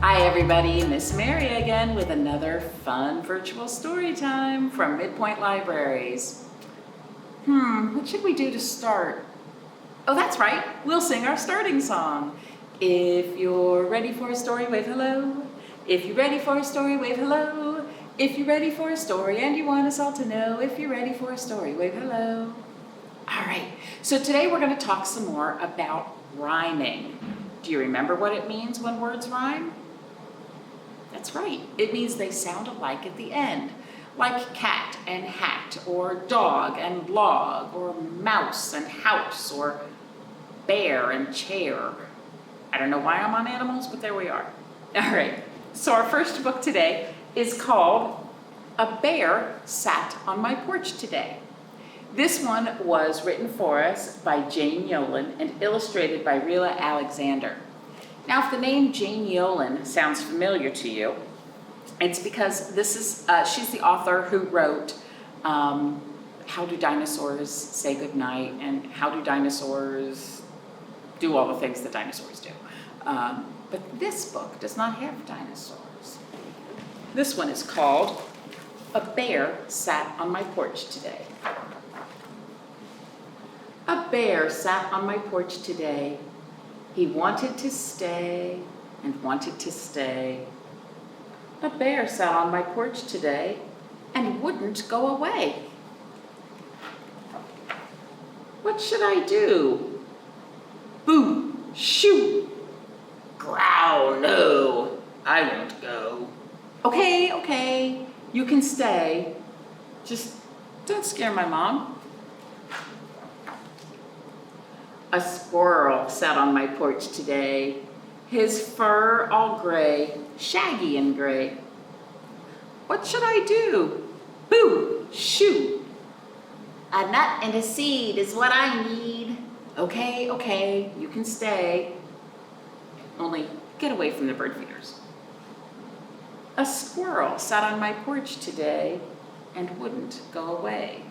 Hi everybody, Miss Mary again with another fun virtual story time from Midpoint Libraries. What should we do to start? Oh, that's right, we'll sing our starting song. If you're ready for a story, wave hello. If you're ready for a story, wave hello. If you're ready for a story and you want us all to know, if you're ready for a story, wave hello. All right, so today we're going to talk some more about rhyming. Do you remember what it means when words rhyme? That's right, it means they sound alike at the end, like cat and hat, or dog and log, or mouse and house, or bear and chair. I don't know why I'm on animals, but there we are. All right, so our first book today is called A Bear Sat on My Porch Today. This one was written for us by Jane Yolen and illustrated by Rila Alexander. Now, if the name Jane Yolen sounds familiar to you, it's because this is she's the author who wrote How Do Dinosaurs Say Goodnight and How Do Dinosaurs Do All the Things That Dinosaurs Do. But this book does not have dinosaurs. This one is called A Bear Sat on My Porch Today. A bear sat on my porch today. He wanted to stay and wanted to stay. A bear sat on my porch today and wouldn't go away. What should I do? Boo, shoo, growl, no, I won't go. Okay, you can stay. Just don't scare my mom. A squirrel sat on my porch today, his fur all gray, shaggy and gray. What should I do? Boo, shoo. A nut and a seed is what I need. Okay, you can stay. Only get away from the bird feeders. A squirrel sat on my porch today and wouldn't go away.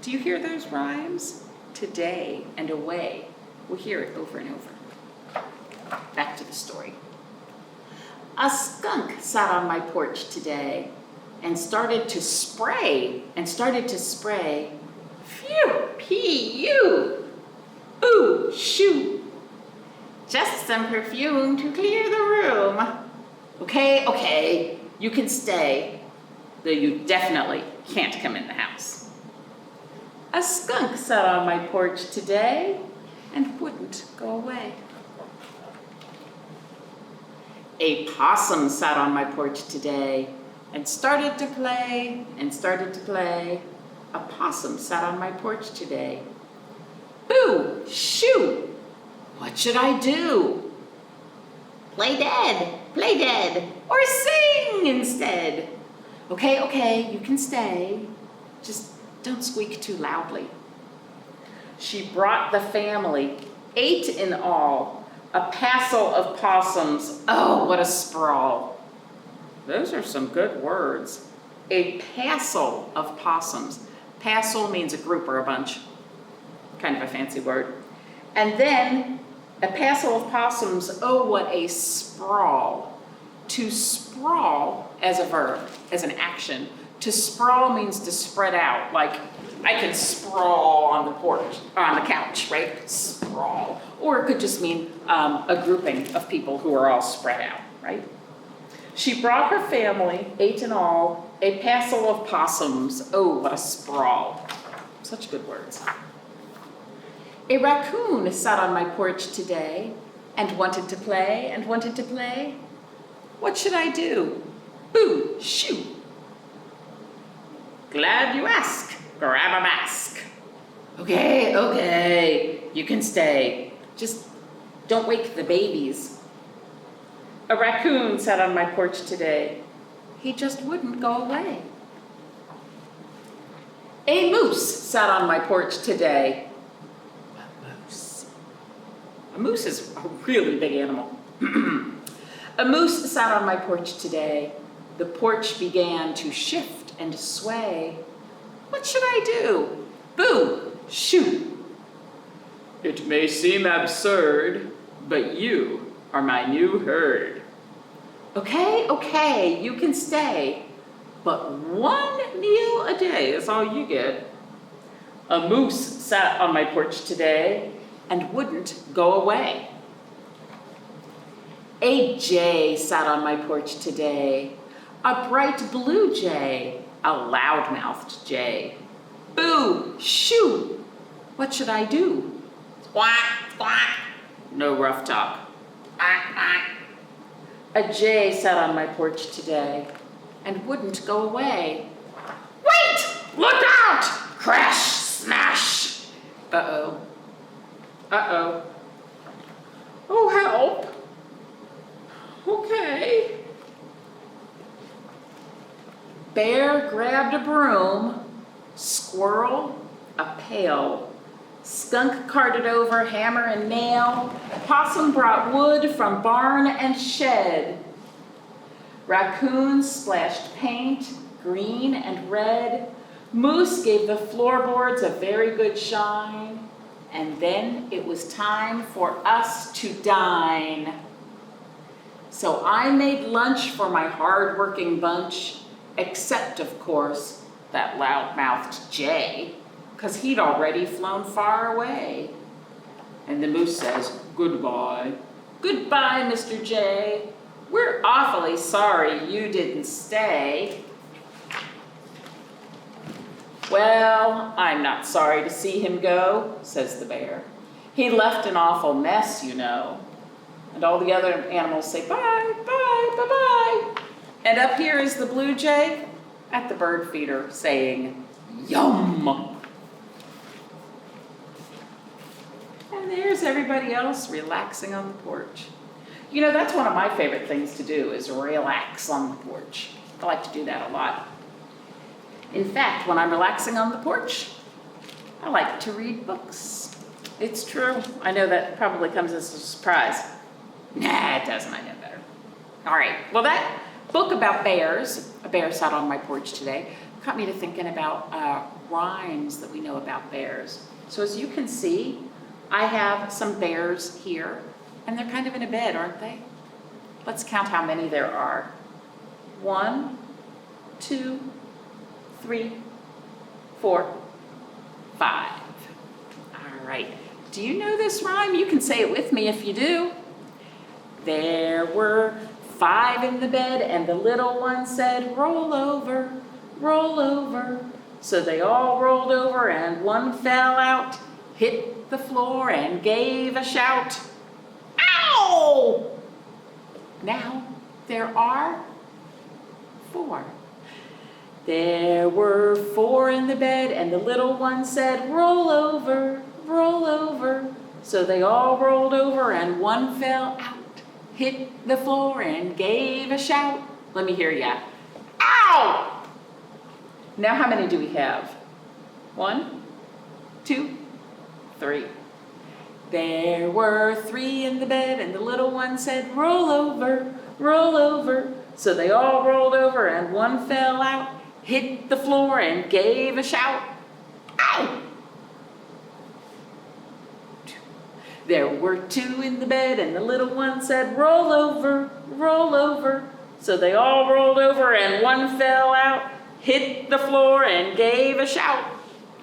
Do you hear those rhymes? Today and away. We'll hear it over and over. Back to the story. A skunk sat on my porch today and started to spray. Phew, pee-you, boo, shoo. Just some perfume to clear the room. Okay, you can stay, though you definitely can't come in the house. A skunk sat on my porch today and wouldn't go away. A possum sat on my porch today and started to play. A possum sat on my porch today. Boo, shoo, what should I do? Play dead, or sing instead. Okay, you can stay. Just don't squeak too loudly. She brought the family, 8 in all, a passel of possums. Oh, what a sprawl. Those are some good words. A passel of possums. Passel means a group or a bunch. Kind of a fancy word. And then a passel of possums. Oh, what a sprawl. To sprawl as a verb, as an action. To sprawl means to spread out, like I could sprawl on the porch, or on the couch, right? Sprawl. Or it could just mean a grouping of people who are all spread out, right? She brought her family, 8 in all, a passel of possums. Oh, what a sprawl. Such good words. A raccoon sat on my porch today and wanted to play. What should I do? Boo, shoo. Glad you ask. Grab a mask. Okay, you can stay. Just don't wake the babies. A raccoon sat on my porch today. He just wouldn't go away. A moose sat on my porch today. A moose is a really big animal. A moose sat on my porch today. The porch began to shift and sway. What should I do? Boo, shoo. It may seem absurd, but you are my new herd. Okay, you can stay, but 1 meal a day is all you get. A moose sat on my porch today and wouldn't go away. A jay sat on my porch today, a bright blue jay, a loud-mouthed jay. Boo, shoo, what should I do? Squawk, squawk, no rough talk. Quack, quack. A jay sat on my porch today and wouldn't go away. Wait, look out, crash, smash. Uh-oh. Oh, help. Okay. Bear grabbed a broom, squirrel a pail, skunk carted over hammer and nail, possum brought wood from barn and shed. Raccoon splashed paint, green and red. Moose gave the floorboards a very good shine. And then it was time for us to dine. So I made lunch for my hard-working bunch, except, of course, that loud-mouthed jay, 'cause he'd already flown far away. And the moose says, goodbye. Goodbye, Mr. Jay. We're awfully sorry you didn't stay. Well, I'm not sorry to see him go, says the bear. He left an awful mess, you know. And all the other animals say, bye, bye, bye-bye. And up here is the blue jay at the bird feeder saying, yum. And there's everybody else relaxing on the porch. You know, that's one of my favorite things to do is relax on the porch. I like to do that a lot. In fact, when I'm relaxing on the porch, I like to read books. It's true. I know that probably comes as a surprise. Nah, it doesn't. I know better. All right. Well, that book about bears, A Bear Sat on My Porch Today, got me to thinking about rhymes that we know about bears. So as you can see, I have some bears here, and they're kind of in a bed, aren't they? Let's count how many there are. 1, 2, 3, 4, 5. All right. Do you know this rhyme? You can say it with me if you do. There were 5 in the bed, and the little one said, roll over, roll over. So they all rolled over, and one fell out, hit the floor, and gave a shout. Ow! Now there are 4. There were 4 in the bed, and the little one said, roll over, roll over. So they all rolled over, and one fell out, hit the floor, and gave a shout. Let me hear ya. Ow! Now how many do we have? 1, 2, 3. There were 3 in the bed, and the little one said, roll over, roll over. So they all rolled over, and one fell out, hit the floor, and gave a shout. Ow! There were 2 in the bed, and the little one said, roll over, roll over. So they all rolled over, and one fell out, hit the floor, and gave a shout.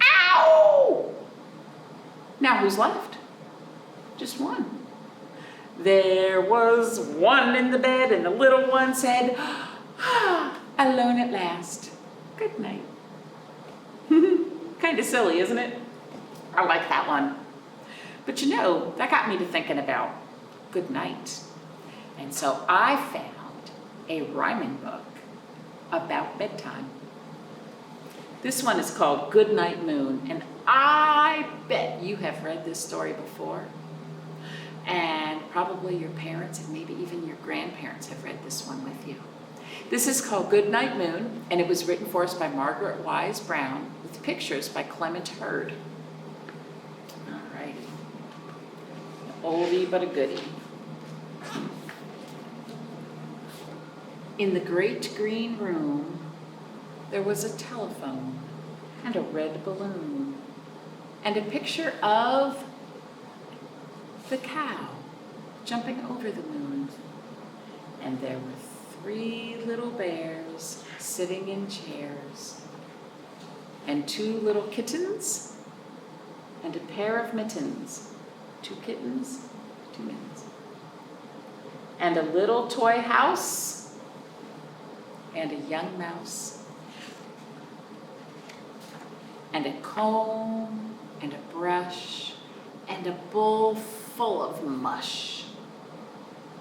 Ow! Now who's left? Just 1. There was 1 in the bed, and the little one said, alone at last. Good night. Kind of silly, isn't it? I like that one. But you know, that got me to thinking about good night. And so I found a rhyming book about bedtime. This one is called Goodnight Moon, and I bet you have read this story before. And probably your parents and maybe even your grandparents have read this one with you. This is called Goodnight Moon, and it was written for us by Margaret Wise Brown with pictures by Clement Hurd. All righty. Oldie but a goodie. In the great green room, there was a telephone and a red balloon and a picture of the cow jumping over the moon. And there were 3 little bears sitting in chairs, and 2 little kittens, and a pair of mittens. 2 kittens, 2 mittens. And a little toy house, and a young mouse, and a comb, and a brush, and a bowl full of mush,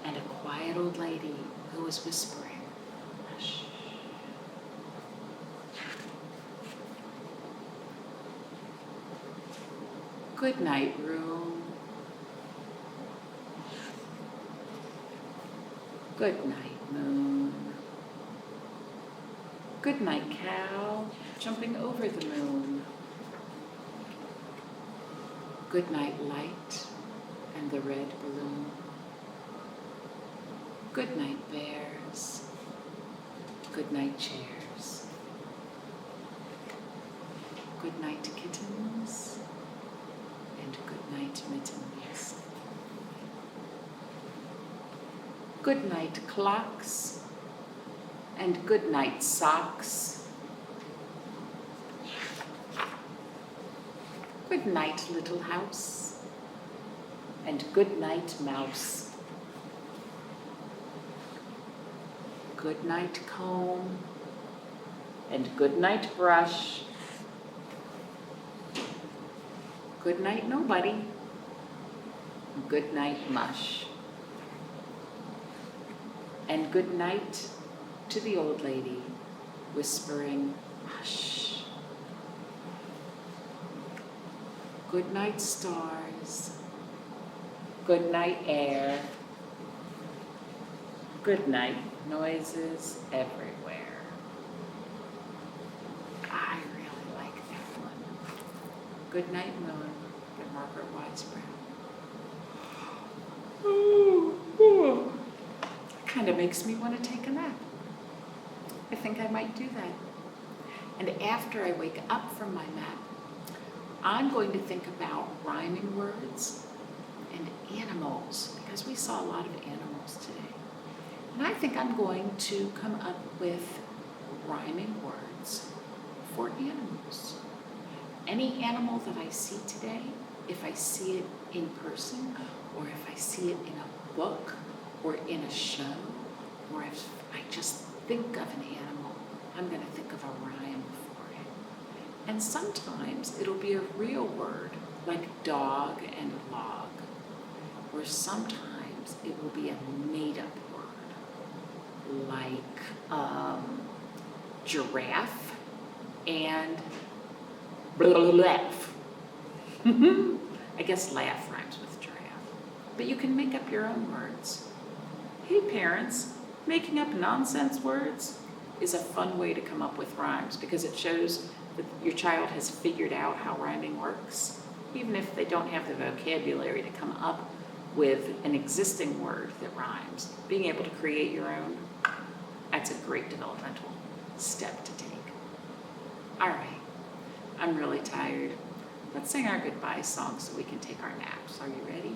and a quiet old lady who was whispering, hush. Good night, room. Good night, moon. Good night, cow, jumping over the moon. Good night, light and the red balloon. Good night, bears. Good night, chairs. Good night, kittens. And good night, mittens. Good night, clocks. And good night, socks. Good night, little house. And good night, mouse. Good night, comb. And good night, brush. Good night, nobody. Good night, mush. And good night to the old lady, whispering, hush. Good night, stars. Good night, air. Good night, noises everywhere. I really like that one. Good night, moon, by Margaret Wise Brown. Kind of makes me want to take a nap. I think I might do that. And after I wake up from my nap, I'm going to think about rhyming words and animals, because we saw a lot of animals today. And I think I'm going to come up with rhyming words for animals. Any animal that I see today, if I see it in person, or if I see it in a book, or in a show, or if I just think of an animal, I'm going to think of a rhyme for it. And sometimes it'll be a real word, like dog and log, or sometimes it will be a made-up word, like giraffe and laugh. I guess laugh rhymes with giraffe. But you can make up your own words. Hey parents, making up nonsense words is a fun way to come up with rhymes, because it shows that your child has figured out how rhyming works, even if they don't have the vocabulary to come up with an existing word that rhymes. Being able to create your own, that's a great developmental step to take. All right, I'm really tired. Let's sing our goodbye song so we can take our naps. Are you ready?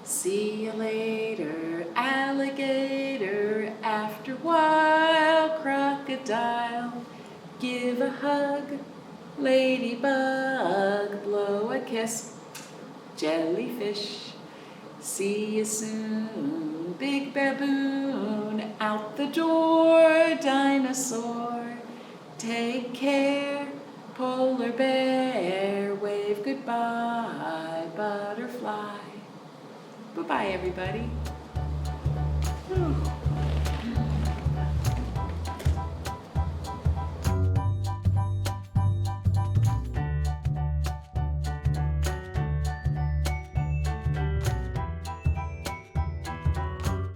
See you later, alligator, after while, crocodile. Give a hug, ladybug, blow a kiss, jellyfish. See you soon, big baboon, out the door, dinosaur. Take care, polar bear, wave goodbye, butterfly. Bye-bye, everybody.